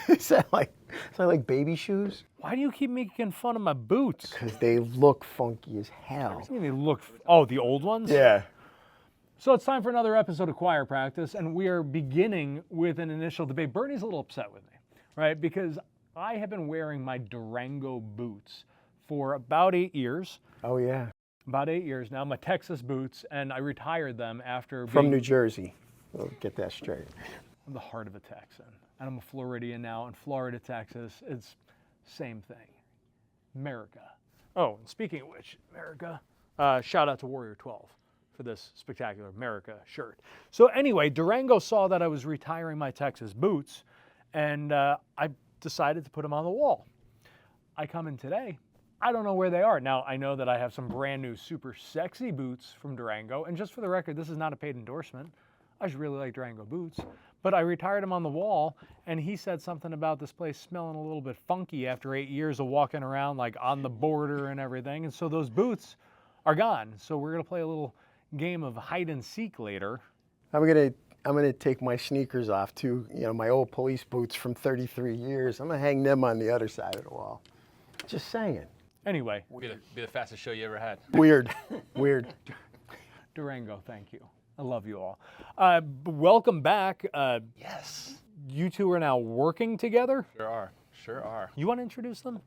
Is that like baby shoes? Why do you keep making fun of my boots? Because they look funky as hell. What do you mean they look? Oh, the old ones? Yeah. So it's time for another episode of Choir Practice, and we are beginning with an initial debate. Bernie's a little upset with me, right? Because I have been wearing my Durango boots for about 8 years. Oh, yeah. About 8 years now, my Texas boots, and I retired them after From being New Jersey. We'll get that straight. I'm the heart of a Texan, and I'm a Floridian now, and Florida, Texas, it's same thing. America. Oh, and speaking of which, America, shout out to Warrior 12 for this spectacular America shirt. So anyway, Durango saw that I was retiring my Texas boots, and I decided to put them on the wall. I come in today, I don't know where they are. Now, I know that I have some brand new super sexy boots from Durango, and just for the record, this is not a paid endorsement. I just really like Durango boots. But I retired them on the wall, and he said something about this place smelling a little bit funky after 8 years of walking around like on the border and everything. And so those boots are gone. So we're gonna play a little game of hide and seek later. I'm gonna take my sneakers off too. You know, my old police boots from 33 years. I'm gonna hang them on the other side of the wall. Just saying. Anyway. Be the fastest show you ever had. Weird. Durango, thank you. I love you all. Welcome back. Yes. You two are now working together? Sure are. You want to introduce them?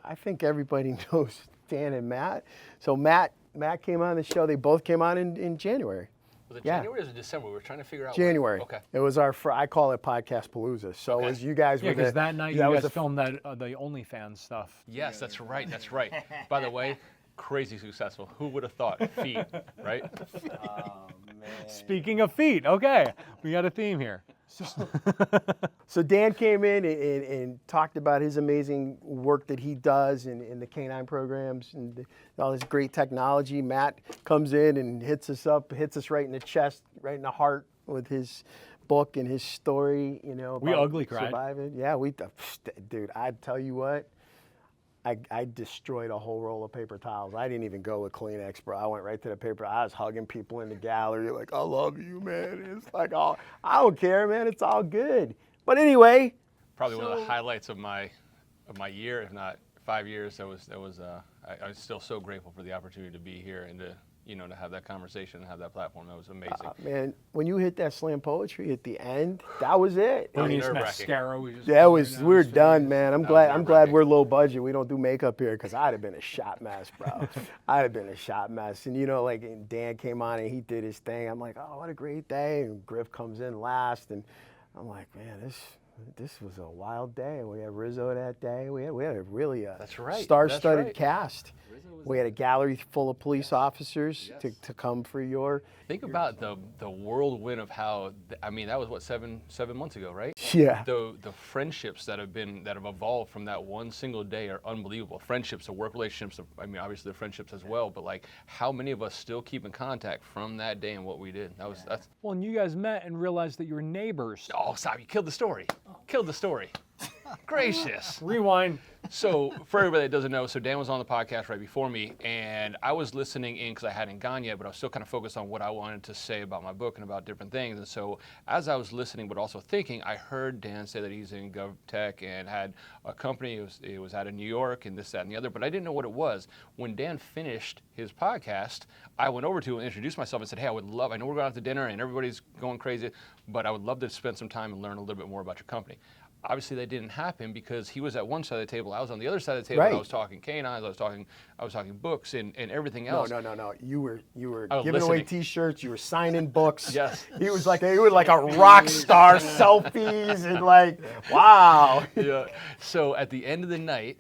I think everybody knows Dan and Matt. So Matt came on the show. They both came on in January. Was it January or was it December? We were trying to figure out. January. Okay. It was I call it Podcast Palooza. So Okay. as you guys were because that night you guys filmed the OnlyFans stuff. Yes, that's right. By the way, crazy successful. Who would have thought? Feet, right? Oh, man. Speaking of feet, okay, we got a theme here. So Dan came in and talked about his amazing work that he does in the canine programs and all this great technology. Matt comes in and hits us right in the chest, right in the heart with his book and his story, you know. We ugly cried. Surviving. Yeah, dude, I tell you what, I destroyed a whole roll of paper towels. I didn't even go with Kleenex, bro. I went right to the paper. I was hugging people in the gallery like, I love you, man. It's like, I don't care, man. It's all good. But anyway. Probably one of the highlights of my year, if not 5 years. I was still so grateful for the opportunity to be here and to have that conversation and have that platform. That was amazing. Man, when you hit that slam poetry at the end, that was it. We need nerve-wracking. mascara. We're done, man. I'm glad we're low budget. We don't do makeup here because I'd have been a shot mess, bro. I'd have been a shot mess. And like Dan came on and he did his thing. I'm like, oh, what a great day. And Griff comes in last, and I'm like, man, this was a wild day. We had Rizzo that day. We had a really star-studded cast. We had a gallery full of police officers to come for your. Think about the whirlwind of how. I mean, that was what 7 months ago, right? Yeah. The friendships that have evolved from that one single day are unbelievable. Friendships, the work relationships. I mean, obviously the friendships as well. But like, how many of us still keep in contact from that day and what we did? That's. Well, and you guys met and realized that you were neighbors. Oh, stop! You killed the story. Killed the story. Gracious. Rewind. So for everybody that doesn't know, so Dan was on the podcast right before me, and I was listening in because I hadn't gone yet, but I was still kind of focused on what I wanted to say about my book and about different things. And so as I was listening, but also thinking, I heard Dan say that he's in GovTech and had a company. It was out of New York and this, that, and the other, but I didn't know what it was. When Dan finished his podcast, I went over to him and introduced myself and said, hey, I know we're going out to dinner and everybody's going crazy, but I would love to spend some time and learn a little bit more about your company. Obviously, that didn't happen because he was at one side of the table. I was on the other side of the table. Right. I was talking canines. I was talking books and everything else. No. You were giving listening. away T-shirts. You were signing books. Yes. He was like a rock star, selfies and like, wow. Yeah. So at the end of the night,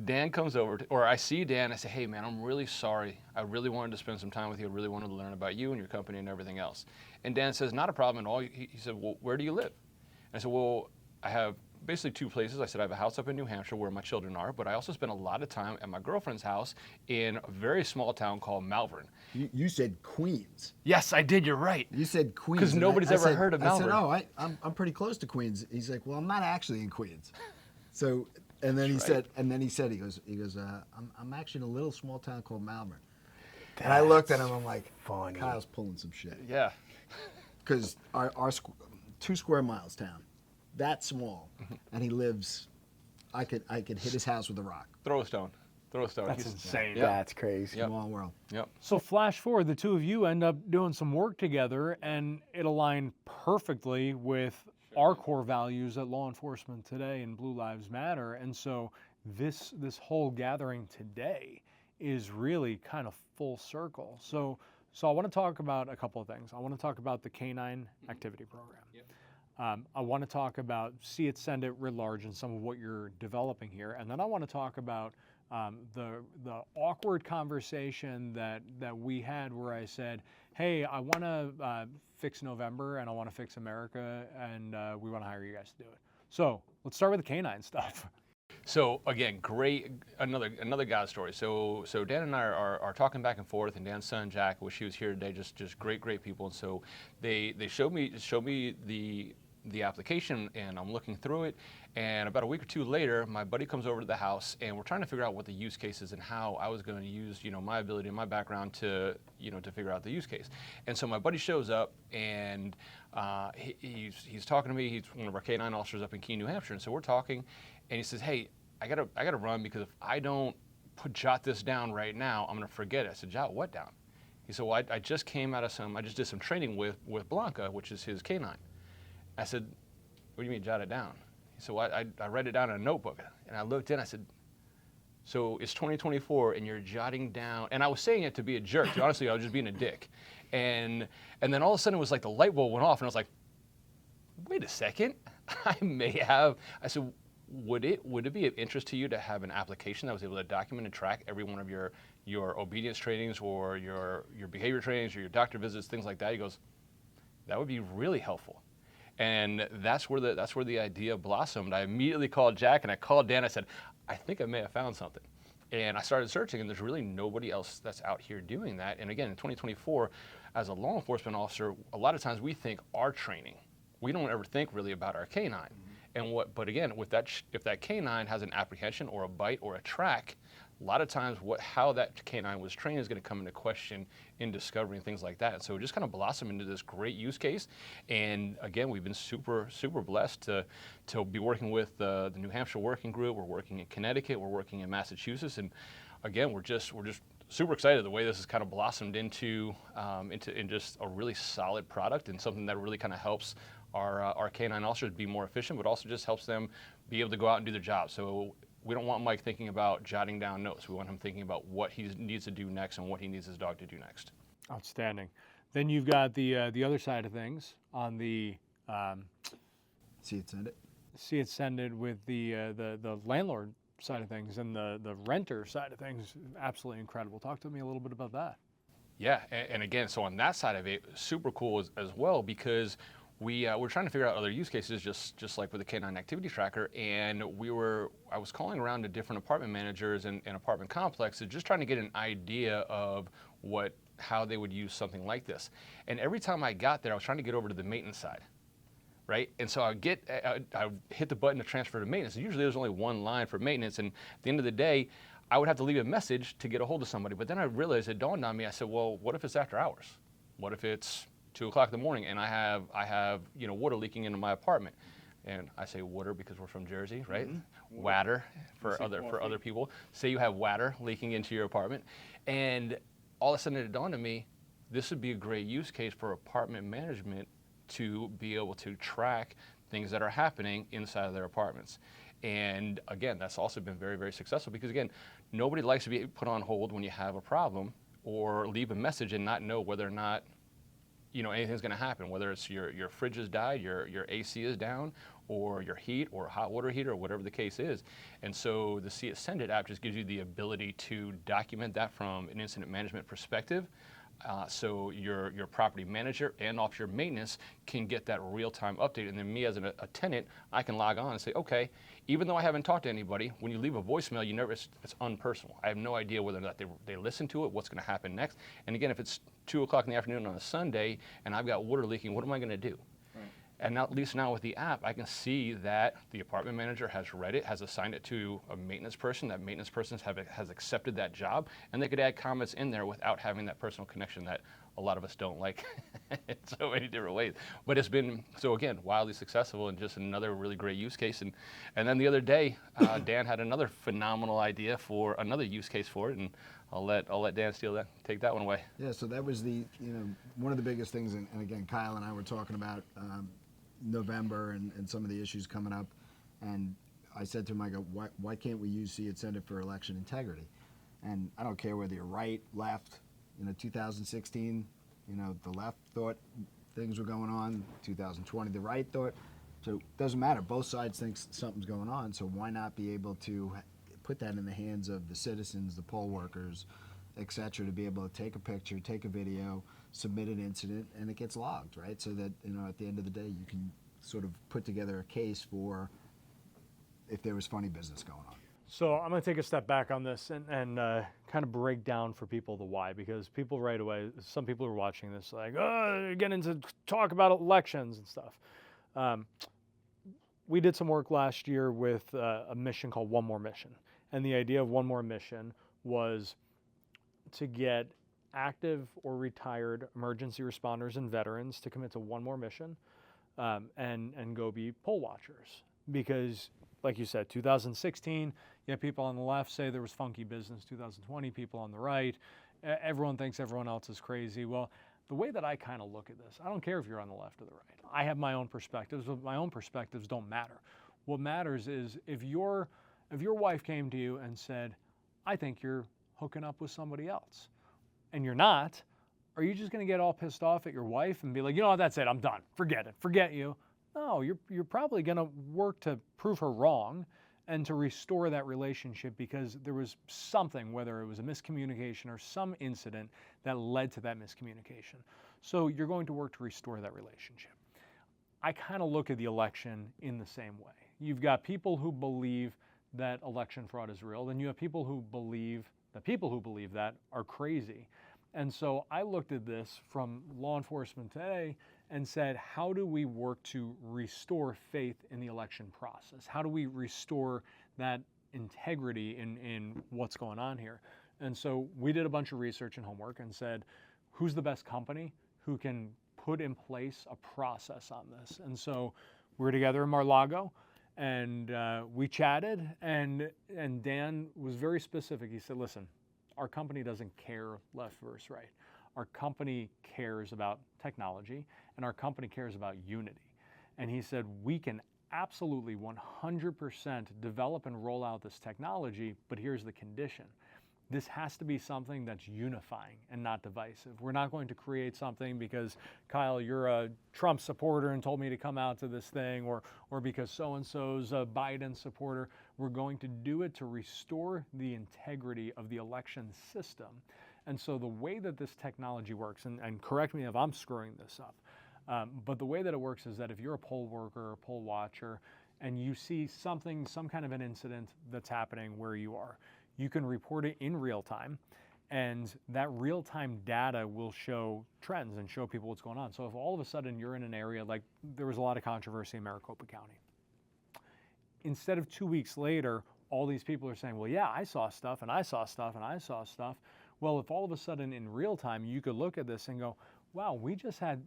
Dan comes over, or I see Dan. I say, hey, man, I'm really sorry. I really wanted to spend some time with you. I really wanted to learn about you and your company and everything else. And Dan says, not a problem at all. He said, well, where do you live? And I said, well, I have basically two places. I said, I have a house up in New Hampshire where my children are, but I also spend a lot of time at my girlfriend's house in a very small town called Malvern. You said Queens. Yes, I did. You're right. You said Queens. Because nobody's ever heard of Malvern. I said, I'm pretty close to Queens. He's like, well, I'm not actually in Queens. So, and then he said, he goes, I'm actually in a little small town called Malvern. And I looked at him, I'm like, funny. Kyle's pulling some shit. Yeah. Because our 2 square miles town. that small, and he lives. I could hit his house with a rock. Throw a stone. Throw a stone. That's He's- insane. Yeah. That's crazy. Yep. Small world. Yep. So flash forward, the two of you end up doing some work together, and it aligned perfectly with our core values at law enforcement today and Blue Lives Matter. And so this whole gathering today is really kind of full circle. So I want to talk about a couple of things. I want to talk about the Canine Activity Program. I want to talk about See It, Send It writ large and some of what you're developing here. And then I want to talk about the awkward conversation that we had where I said, hey, I want to fix November and I want to fix America and we want to hire you guys to do it. So let's start with the canine stuff. So again, great, another God story. So Dan and I are talking back and forth, and Dan's son Jack, wish he was here today. Just great people. And so they showed me the application, and I'm looking through it. And about a week or two later, my buddy comes over to the house, and we're trying to figure out what the use case is and how I was going to use my ability and my background to to figure out the use case. And so my buddy shows up, and he's talking to me. He's one of our K9 officers up in Keene, New Hampshire. And so we're talking. And he says, hey, I gotta run because if I don't jot this down right now, I'm gonna forget it. I said, jot what down? He said, well, I just did some training with Blanca, which is his canine. I said, what do you mean jot it down? He said, well, I read it down in a notebook. And I looked in, I said, so it's 2024 and you're jotting down, and I was saying it to be a jerk. Honestly, I was just being a dick. And then all of a sudden it was like the light bulb went off and I was like, wait a second, I said, would it be of interest to you to have an application that was able to document and track every one of your obedience trainings or your behavior trainings or your doctor visits, things like that? He goes, that would be really helpful. And that's where the idea blossomed. I immediately called Jack and I called Dan. I said, I think I may have found something. And I started searching, and there's really nobody else that's out here doing that. And again, in 2024, as a law enforcement officer, a lot of times we think our training, we don't ever think really about our canine. But again, if that canine has an apprehension or a bite or a track, a lot of times how that canine was trained is going to come into question in discovery and things like that. And so it just kind of blossomed into this great use case. And again, we've been super blessed to be working with the New Hampshire working group. We're working in Connecticut. We're working in Massachusetts. And again, we're just super excited the way this has kind of blossomed into just a really solid product and something that really kind of helps our canine officers be more efficient, but also just helps them be able to go out and do their job. So we don't want Mike thinking about jotting down notes. We want him thinking about what he needs to do next and what he needs his dog to do next. Outstanding. Then you've got the other side of things on the See It, Send It. See It, Send It with the landlord side of things and the renter side of things. Absolutely incredible. Talk to me a little bit about that. Yeah, and again, so on that side of it, super cool as well, because we're trying to figure out other use cases, just like with the Canine Activity Tracker, and I was calling around to different apartment managers and apartment complexes, just trying to get an idea of how they would use something like this. And every time I got there, I was trying to get over to the maintenance side, right? And so I hit the button to transfer to maintenance. And usually there's only one line for maintenance, and at the end of the day, I would have to leave a message to get a hold of somebody. But then I realized, it dawned on me, I said, well, what if it's after hours? What if it's 2 o'clock in the morning and I have water leaking into my apartment? And I say water because we're from Jersey, right? Mm-hmm. Water for other people. Say you have water leaking into your apartment, and all of a sudden it dawned on me, this would be a great use case for apartment management to be able to track things that are happening inside of their apartments. And again, that's also been very, very successful, because again, nobody likes to be put on hold when you have a problem or leave a message and not know whether or not anything's going to happen, whether it's your fridge has died, your AC is down, or your heat or hot water heater, or whatever the case is. And so the See It, Send It app just gives you the ability to document that from an incident management perspective. So your property manager and officer maintenance can get that real-time update. And then me as a tenant, I can log on and say, okay, even though I haven't talked to anybody, when you leave a voicemail, it's unpersonal. I have no idea whether or not they listen to it, what's going to happen next. And again, if it's 2 o'clock in the afternoon on a Sunday and I've got water leaking, what am I going to do? And now, at least now with the app, I can see that the apartment manager has read it, has assigned it to a maintenance person. That maintenance person has accepted that job, and they could add comments in there without having that personal connection that a lot of us don't like in so many different ways. But it's been, so again, wildly successful and just another really great use case. And then the other day, Dan had another phenomenal idea for another use case for it, and I'll let Dan take that one away. Yeah, so that was one of the biggest things, and again, Kyle and I were talking about November and some of the issues coming up, and I said to him, I go, why can't we use See It, Send It for election integrity? And I don't care whether you're right, left, 2016, the left thought things were going on, 2020, the right thought, so it doesn't matter, both sides think something's going on, so why not be able to put that in the hands of the citizens, the poll workers, et cetera, to be able to take a picture, take a video, submit an incident, and it gets logged, right? So that, at the end of the day, you can sort of put together a case for if there was funny business going on. So I'm going to take a step back on this and kind of break down for people the why, because people right away, some people are watching this like, oh, getting into talk about elections and stuff. We did some work last year with a mission called One More Mission. And the idea of One More Mission was to get active or retired emergency responders and veterans to commit to one more mission and go be poll watchers. Because, like you said, 2016, you have people on the left say there was funky business. 2020, people on the right. Everyone thinks everyone else is crazy. Well, the way that I kind of look at this, I don't care if you're on the left or the right. I have my own perspectives, but my own perspectives don't matter. What matters is if your wife came to you and said, I think you're hooking up with somebody else, and you're not, are you just going to get all pissed off at your wife and be like, that's it, I'm done, forget it, forget you? No, you're probably going to work to prove her wrong and to restore that relationship because there was something, whether it was a miscommunication or some incident that led to that miscommunication. So you're going to work to restore that relationship. I kind of look at the election in the same way. You've got people who believe that election fraud is real, then you have people who believe that are crazy. And so I looked at this from law enforcement today and said, how do we work to restore faith in the election process? How do we restore that integrity in what's going on here? And so we did a bunch of research and homework and said, who's the best company who can put in place a process on this? And so we're together in Mar-a-Lago. And we chatted, and Dan was very specific. He said, listen, our company doesn't care left versus right. Our company cares about technology, and our company cares about unity. And he said, we can absolutely 100% develop and roll out this technology, but here's the condition. This has to be something that's unifying and not divisive. We're not going to create something because, Kyle, you're a Trump supporter and told me to come out to this thing, or because so-and-so's a Biden supporter. We're going to do it to restore the integrity of the election system. And so the way that this technology works, and correct me if I'm screwing this up, but the way that it works is that if you're a poll worker or poll watcher and you see some kind of an incident that's happening where you are, you can report it in real time, and that real-time data will show trends and show people what's going on. So if all of a sudden you're in an area, like there was a lot of controversy in Maricopa County, instead of 2 weeks later, all these people are saying, well, yeah, I saw stuff, and I saw stuff, and I saw stuff. Well, if all of a sudden in real time you could look at this and go, wow, we just had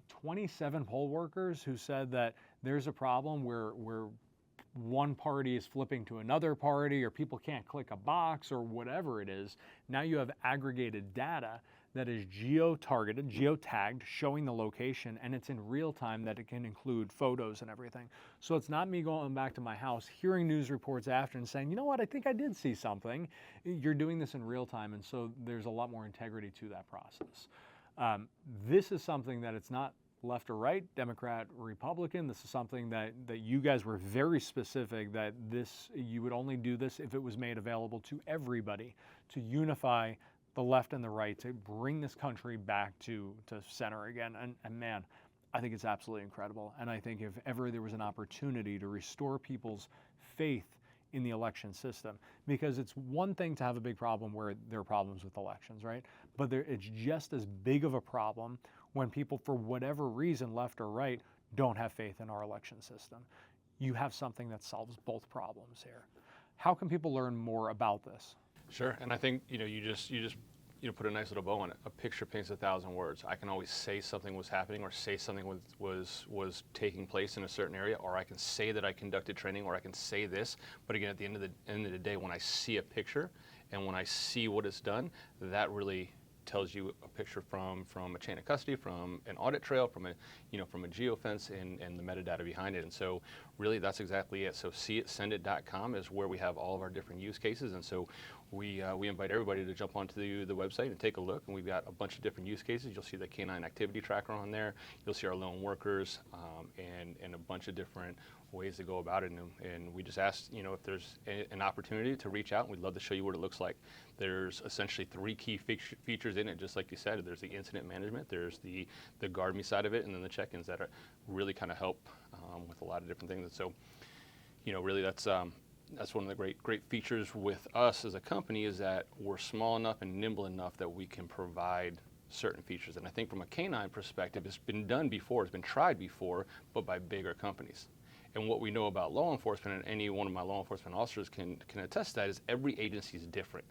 27 poll workers who said that there's a problem where one party is flipping to another party, or people can't click a box, or whatever it is. Now you have aggregated data that is geo-targeted, geo-tagged, showing the location, and it's in real time that it can include photos and everything. So it's not me going back to my house, hearing news reports after and saying, you know what, I think I did see something. You're doing this in real time, and so there's a lot more integrity to that process. This is something that it's not left or right, Democrat or Republican. This is something that you guys were very specific that you would only do this if it was made available to everybody, to unify the left and the right, to bring this country back to center again. And man, I think it's absolutely incredible. And I think if ever there was an opportunity to restore people's faith in the election system, because it's one thing to have a big problem where there are problems with elections, right? But it's just as big of a problem when people, for whatever reason, left or right, don't have faith in our election system. You have something that solves both problems here. How can people learn more about this? Sure, and I think you just put a nice little bow on it. A picture paints 1,000 words. I can always say something was happening, or say something was taking place in a certain area, or I can say that I conducted training, or I can say this. But again, at the end of the day, when I see a picture and when I see what it's done, that really tells you a picture from a chain of custody, from an audit trail, from a geofence, and the metadata behind it. And so really that's exactly it. So seeitsendit.com is where we have all of our different use cases. And so we invite everybody to jump onto the website and take a look. And we've got a bunch of different use cases. You'll see the canine activity tracker on there. You'll see our lone workers, and a bunch of different ways to go about it. And we just asked, if there's an opportunity to reach out, and we'd love to show you what it looks like. There's essentially 3 key features in it, just like you said. There's the incident management, there's the guard me side of it, and then the check-ins that really kind of help with a lot of different things. And so, really that's one of the great features with us as a company, is that we're small enough and nimble enough that we can provide certain features. And I think from a canine perspective, it's been done before, it's been tried before, but by bigger companies. And what we know about law enforcement, and any one of my law enforcement officers can attest to that, is every agency is different.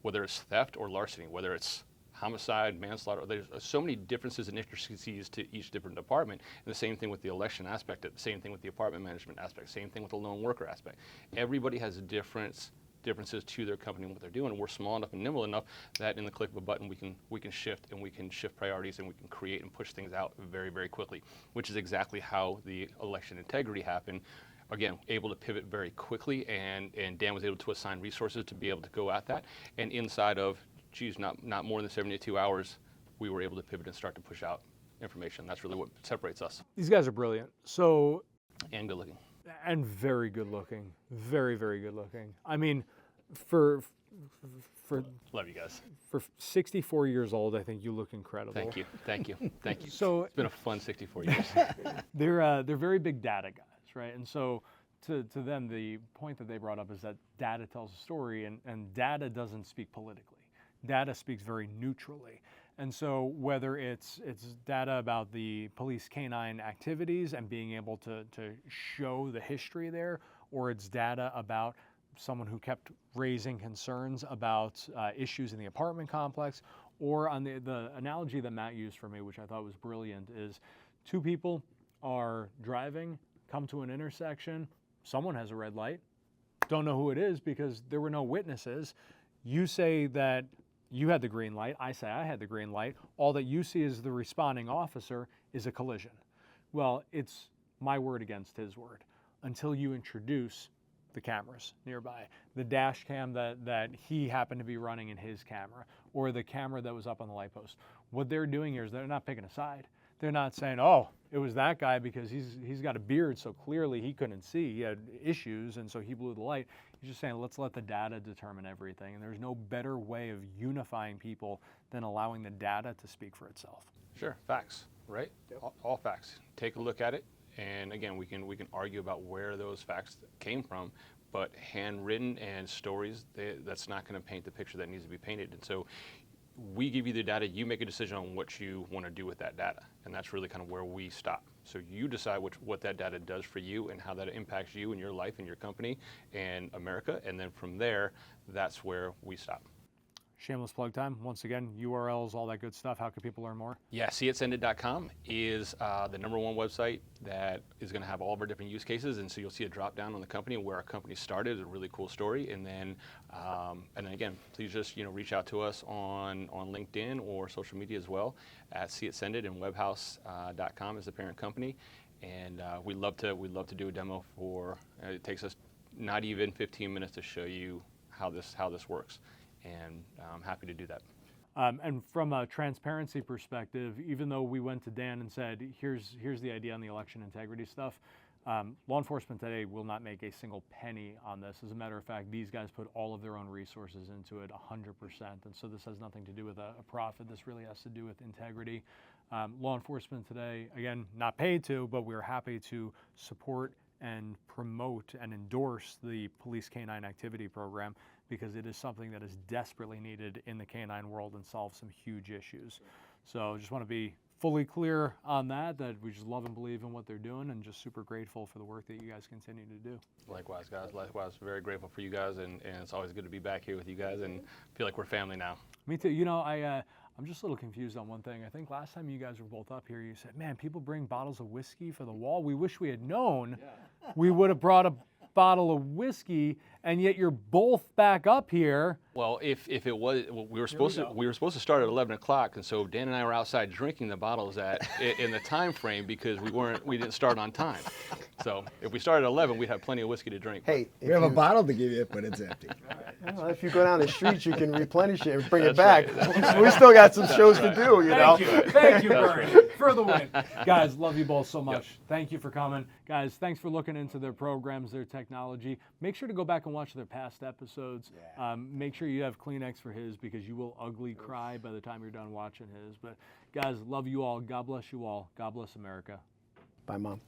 Whether it's theft or larceny, whether it's homicide, manslaughter, there's so many differences and intricacies to each different department. And the same thing with the election aspect, the same thing with the apartment management aspect, same thing with the lone worker aspect. Everybody has differences to their company and what they're doing. And we're small enough and nimble enough that in the click of a button we can shift, and we can shift priorities, and we can create and push things out very, very quickly, which is exactly how the election integrity happened. Again, able to pivot very quickly, and Dan was able to assign resources to be able to go at that. And inside of, not more than 72 hours, we were able to pivot and start to push out information. That's really what separates us. These guys are brilliant. So, and good looking. And very good looking. Very, very good looking. I mean, for love you guys. For 64 years old, I think you look incredible. Thank you. So it's been a fun 64 years. They're very big data guys. Right, and so to them, the point that they brought up is that data tells a story, and data doesn't speak politically. Data speaks very neutrally. And so whether it's data about the police canine activities and being able to show the history there, or it's data about someone who kept raising concerns about issues in the apartment complex, or on the analogy that Matt used for me, which I thought was brilliant, is 2 people are driving, come to an intersection, someone has a red light, don't know who it is because there were no witnesses. You say that you had the green light, I say I had the green light. All that you see as the responding officer is a collision. Well, it's my word against his word until you introduce the cameras nearby, the dash cam that he happened to be running in his camera, or the camera that was up on the light post. What they're doing here is they're not picking a side. They're not saying, oh, it was that guy because he's got a beard, so clearly he couldn't see. He had issues, and so he blew the light. He's just saying, let's let the data determine everything. And there's no better way of unifying people than allowing the data to speak for itself. Sure, facts, right? Yep. All facts. Take a look at it, and again, we can argue about where those facts came from, but handwritten and stories, that's not going to paint the picture that needs to be painted. And so we give you the data, you make a decision on what you want to do with that data. And that's really kind of where we stop. So you decide what that data does for you and how that impacts you and your life and your company and America. And then from there, that's where we stop. Shameless plug time. Once again, URLs, all that good stuff. How can people learn more? Yeah, seeitsendit.com is the #1 website that is going to have all of our different use cases. And so you'll see a drop down on the company where our company started, a really cool story. And then again, please just reach out to us on LinkedIn or social media as well at seeitsendit, and webhouse.com is the parent company. And we'd love to do a demo for. It takes us not even 15 minutes to show you how this works. And I'm happy to do that. And from a transparency perspective, even though we went to Dan and said, here's the idea on the election integrity stuff, law enforcement today will not make a single penny on this. As a matter of fact, these guys put all of their own resources into it 100%. And so this has nothing to do with a profit. This really has to do with integrity. Law enforcement today, again, not paid to, but we're happy to support and promote and endorse the Police Canine Activity Program, because it is something that is desperately needed in the canine world and solves some huge issues. So I just want to be fully clear on that we just love and believe in what they're doing, and just super grateful for the work that you guys continue to do. Likewise, guys. Likewise. Very grateful for you guys, and it's always good to be back here with you guys and feel like we're family now. Me too. You know, I'm just a little confused on one thing. I think last time you guys were both up here, you said, man, people bring bottles of whiskey for the wall. We wish we had known. We would have brought a bottle of whiskey, and yet you're both back up here. Well, if it was, we were supposed to start at 11 o'clock, and so Dan and I were outside drinking the bottles in the time frame because we didn't start on time. So if we started at 11, we'd have plenty of whiskey to drink. Hey, We have a bottle to give you, but it's empty. well, if you go down the street, you can replenish it and bring it That's back. right. We still got some shows to do, you know. Thank you, Bernie, for the win. Guys, love you both so much. Thank you for coming. Guys, thanks for looking into their programs, their technology. Make sure to go back and watch their past episodes. Make sure you have Kleenex for his, because you will ugly cry by the time you're done watching his. But guys, love you all. God bless you all. God bless America. Bye, Mom.